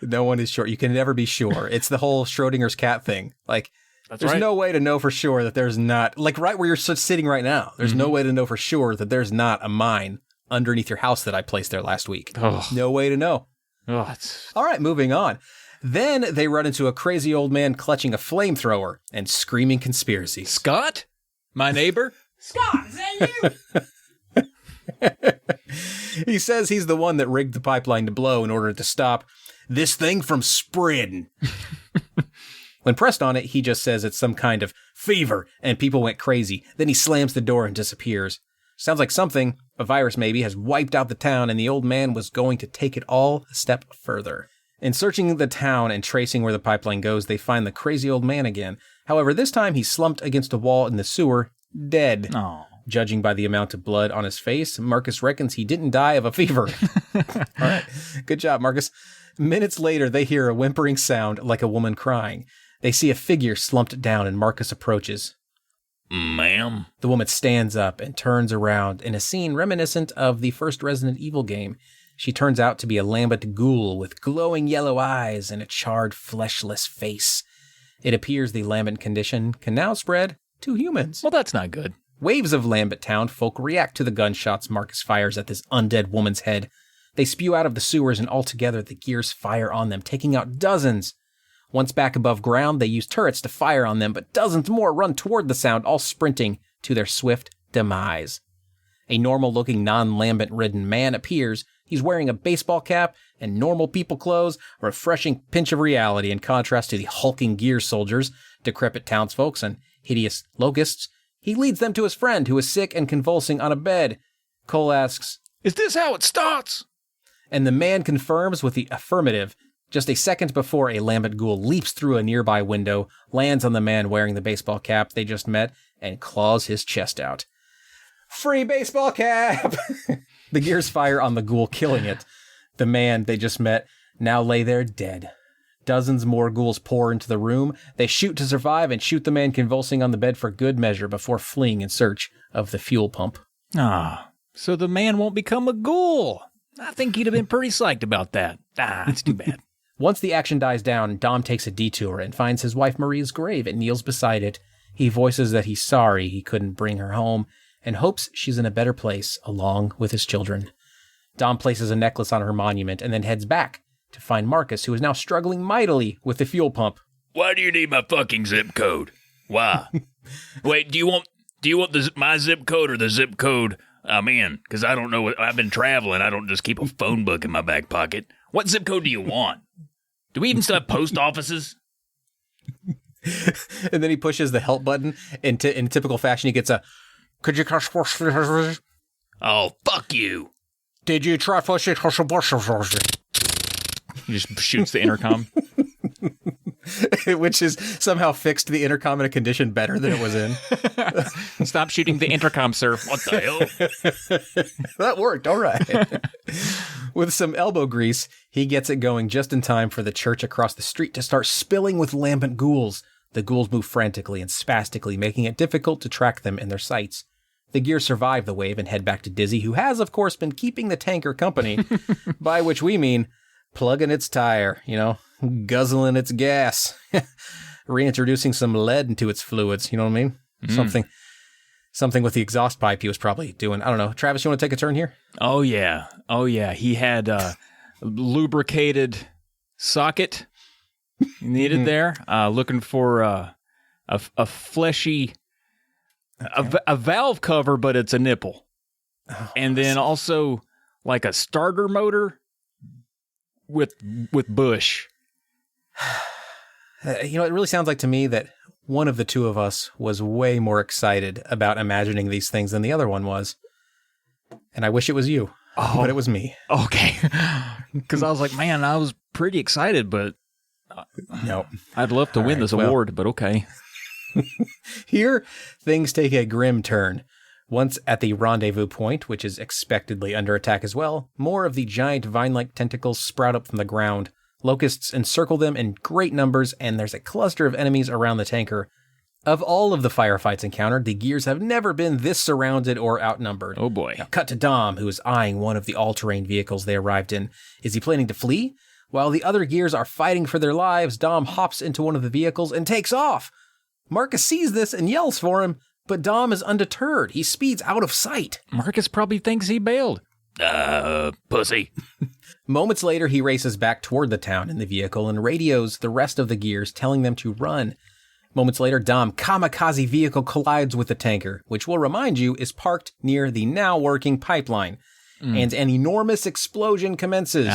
No one is sure. You can never be sure. It's the whole Schrodinger's cat thing. Like... There's right. no way to know for sure that there's not, like right where you're sitting right now, there's no way to know for sure that there's not a mine underneath your house that I placed there last week. Oh. No way to know. Oh, All right, moving on. Then they run into a crazy old man clutching a flamethrower and screaming conspiracies. Scott? My neighbor? Scott, is that you? He says he's the one that rigged the pipeline to blow in order to stop this thing from spreading. When pressed on it, he just says it's some kind of fever, and people went crazy. Then he slams the door and disappears. Sounds like something, a virus maybe, has wiped out the town, and the old man was going to take it all a step further. In searching the town and tracing where the pipeline goes, they find the crazy old man again. However, this time he's slumped against a wall in the sewer, dead. Oh. Judging by the amount of blood on his face, Marcus reckons he didn't die of a fever. All right, good job, Marcus. Minutes later, they hear a whimpering sound like a woman crying. They see a figure slumped down and Marcus approaches. Ma'am? The woman stands up and turns around in a scene reminiscent of the first Resident Evil game. She turns out to be a Lambent ghoul with glowing yellow eyes and a charred, fleshless face. It appears the Lambent condition can now spread to humans. Well, that's not good. Waves of Lambent town folk react to the gunshots Marcus fires at this undead woman's head. They spew out of the sewers and altogether the gears fire on them, taking out dozens. Once back above ground, they use turrets to fire on them, but dozens more run toward the sound, all sprinting to their swift demise. A normal-looking, non-Lambent-ridden man appears. He's wearing a baseball cap and normal people clothes, a refreshing pinch of reality in contrast to the hulking gear soldiers, decrepit townsfolk, and hideous locusts. He leads them to his friend, who is sick and convulsing on a bed. Cole asks, "Is this how it starts?" And the man confirms with the affirmative. Just a second before, a Lambent ghoul leaps through a nearby window, lands on the man wearing the baseball cap they just met, and claws his chest out. Free baseball cap! The gears fire on the ghoul, killing it. The man they just met now lay there dead. Dozens more ghouls pour into the room. They shoot to survive and shoot the man convulsing on the bed for good measure before fleeing in search of the fuel pump. So the man won't become a ghoul. I think he'd have been pretty psyched about that. It's too bad. Once the action dies down, Dom takes a detour and finds his wife Maria's grave and kneels beside it. He voices that he's sorry he couldn't bring her home and hopes she's in a better place along with his children. Dom places a necklace on her monument and then heads back to find Marcus, who is now struggling mightily with the fuel pump. Why do you need my fucking zip code? Why? Wait, do you want my zip code or the zip code I'm in? Because I don't know. I've been traveling. I don't just keep a phone book in my back pocket. What zip code do you want? Do we even still have post offices? And then he pushes the help button. In typical fashion, he gets a, could you... Oh, fuck you. Did you try... He just shoots the intercom. Which is somehow fixed the intercom in a condition better than it was in. Stop shooting the intercom, sir. What the hell? That worked, all right. With some elbow grease, he gets it going just in time for the church across the street to start spilling with lambent ghouls. The ghouls move frantically and spastically, making it difficult to track them in their sights. The gears survive the wave and head back to Dizzy, who has, of course, been keeping the tanker company, by which we mean plugging its tire, guzzling its gas, reintroducing some lead into its fluids, you know what I mean? Something with the exhaust pipe he was probably doing. I don't know. Travis, you want to take a turn here? Oh, yeah. He had a lubricated socket needed there, looking for a fleshy, a valve cover, but it's a nipple. And then also like a starter motor with bush. It really sounds like to me that one of the two of us was way more excited about imagining these things than the other one was. And I wish it was you, but it was me. Okay. Because I was like, man, I was pretty excited, but no, I'd love to win this award, but okay. Here, things take a grim turn. Once at the rendezvous point, which is expectedly under attack as well, more of the giant vine-like tentacles sprout up from the ground. Locusts encircle them in great numbers, and there's a cluster of enemies around the tanker. Of all of the firefights encountered, the gears have never been this surrounded or outnumbered. Oh boy. Now, cut to Dom, who is eyeing one of the all-terrain vehicles they arrived in. Is he planning to flee? While the other gears are fighting for their lives, Dom hops into one of the vehicles and takes off. Marcus sees this and yells for him, but Dom is undeterred. He speeds out of sight. Marcus probably thinks he bailed. Pussy. Moments later, he races back toward the town in the vehicle and radios the rest of the gears, telling them to run. Moments later, Dom kamikaze vehicle collides with the tanker, which we'll remind you is parked near the now working pipeline. And an enormous explosion commences.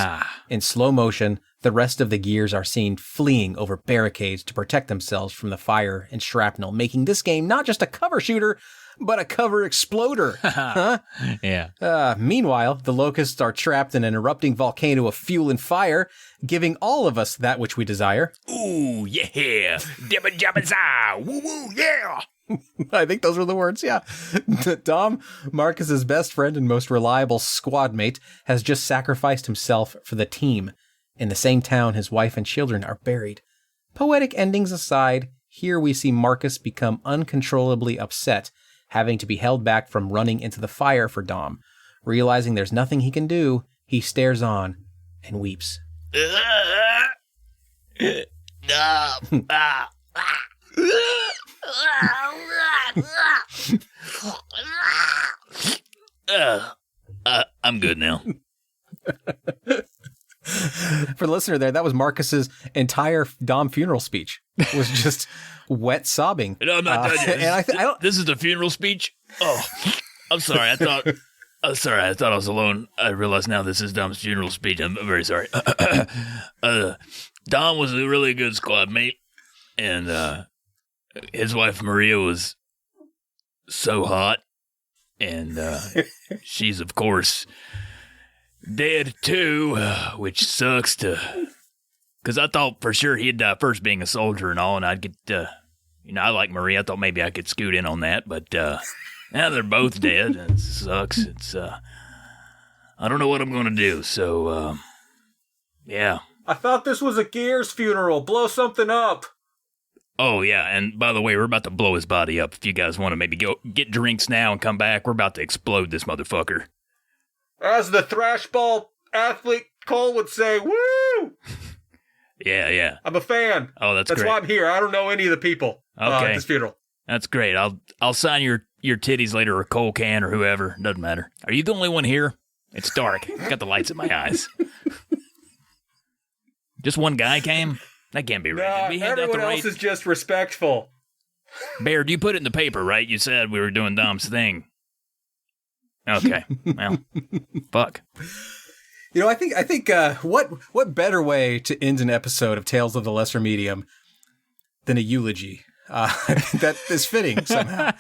In slow motion, the rest of the gears are seen fleeing over barricades to protect themselves from the fire and shrapnel, making this game not just a cover shooter, but a cover exploder. Huh? Yeah. Meanwhile, the locusts are trapped in an erupting volcano of fuel and fire, giving all of us that which we desire. Ooh, yeah. Dibba jabba za. Woo woo, yeah. I think those were the words, yeah. Dom, Marcus's best friend and most reliable squad mate, has just sacrificed himself for the team. In the same town, his wife and children are buried. Poetic endings aside, here we see Marcus become uncontrollably upset, having to be held back from running into the fire for Dom. Realizing there's nothing he can do, he stares on and weeps. I'm good now. For the listener there, that was Marcus's entire Dom funeral speech. It was just wet sobbing. No, I'm not done yet. And I don't... This is the funeral speech? Oh, I'm sorry. I thought I was alone. I realize now this is Dom's funeral speech. I'm very sorry. Dom was a really good squad mate, and his wife Maria was so hot, and she's of course dead too, which sucks because I thought for sure he'd die first, being a soldier and all, and I'd get I like Maria. I thought maybe I could scoot in on that, but now they're both dead, and it sucks. It's I don't know what I'm gonna do, so yeah, I thought this was a Gears funeral. Blow something up. Oh, yeah, and by the way, we're about to blow his body up. If you guys want to maybe go get drinks now and come back, we're about to explode this motherfucker. As the thrash ball athlete Cole would say, woo! Yeah. I'm a fan. Oh, that's great. That's why I'm here. I don't know any of the people at this funeral. That's great. I'll sign your titties later, or Cole can, or whoever. Doesn't matter. Are you the only one here? It's dark. Got the lights in my eyes. Just one guy came? That can't be right. Did we hand everyone out the else right? is just respectful. Baird, you put it in the paper, right? You said we were doing Dom's thing. Okay. Well, fuck. You know, I think what better way to end an episode of Tales of the Lesser Medium than a eulogy? That is fitting somehow.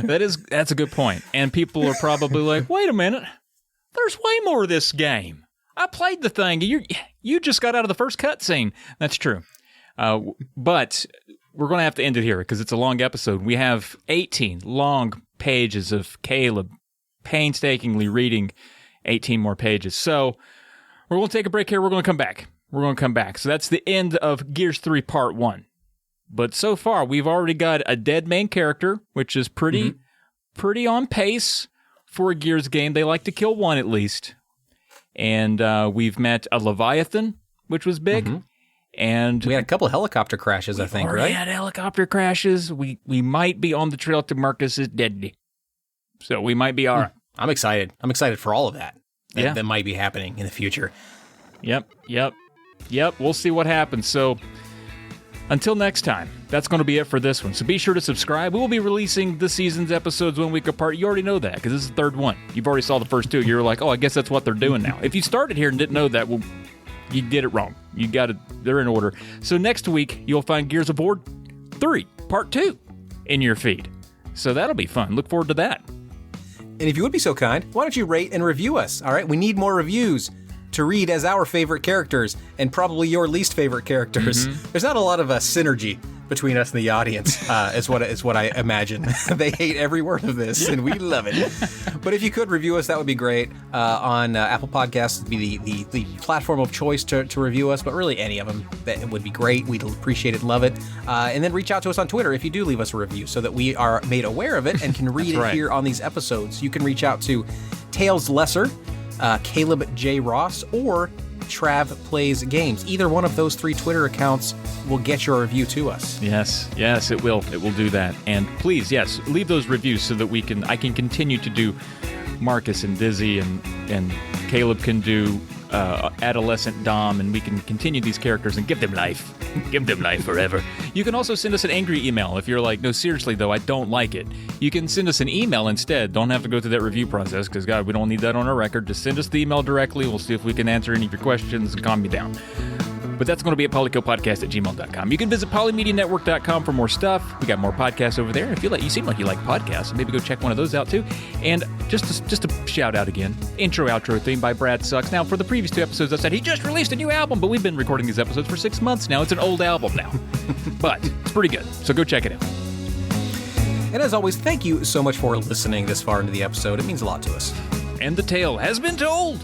That's a good point. And people are probably like, wait a minute, there's way more of this game. I played the thing. You just got out of the first cutscene. That's true. But we're going to have to end it here because it's a long episode. We have 18 long pages of Caleb painstakingly reading 18 more pages. So we're going to take a break here. We're going to come back. So that's the end of Gears 3 Part 1. But so far, we've already got a dead main character, which is pretty on pace for a Gears game. They like to kill one at least. And we've met a Leviathan, which was big. And we had a couple helicopter crashes, I think, right? We had helicopter crashes. We might be on the trail to Marcus's dead. So we might be all right. I'm excited. I'm excited for all of that. That might be happening in the future. Yep. We'll see what happens. So until next time, that's going to be it for this one. So be sure to subscribe. We will be releasing this season's episodes 1 week apart. You already know that because this is the third one. You've already saw the first two. You're like, oh, I guess that's what they're doing now. If you started here and didn't know that, well, you did it wrong. You got it. They're in order. So next week, you'll find Gears of War 3, Part 2 in your feed. So that'll be fun. Look forward to that. And if you would be so kind, why don't you rate and review us? All right, we need more reviews to read as our favorite characters and probably your least favorite characters. There's not a lot of synergy between us and the audience, is what I imagine. They hate every word of this, and we love it. But if you could review us, that would be great. On Apple Podcasts would be the platform of choice to review us, but really any of them, that would be great. We'd appreciate it and love it. And then reach out to us on Twitter if you do leave us a review so that we are made aware of it and can read it here on these episodes. You can reach out to Tales Lesser, Caleb J. Ross, or Trav Plays Games. Either one of those 3 Twitter accounts will get your review to us. Yes, it will. It will do that. And please, yes, leave those reviews so that I can continue to do Marcus and Dizzy, and Caleb can do adolescent Dom, and we can continue these characters and give them life. Give them life forever. You can also send us an angry email if you're like, no, seriously, though, I don't like it. You can send us an email instead. Don't have to go through that review process because, God, we don't need that on our record. Just send us the email directly. We'll see if we can answer any of your questions and calm you down. But that's going to be at polykopodcast@gmail.com. You can visit polymedianetwork.com for more stuff. We got more podcasts over there. If you seem like you like podcasts, so maybe go check one of those out too. And just a shout out again, intro outro theme by Brad Sucks. Now, for the previous 2 episodes, I said he just released a new album, but we've been recording these episodes for 6 months now. It's an old album now, but it's pretty good. So go check it out. And as always, thank you so much for listening this far into the episode. It means a lot to us. And the tale has been told.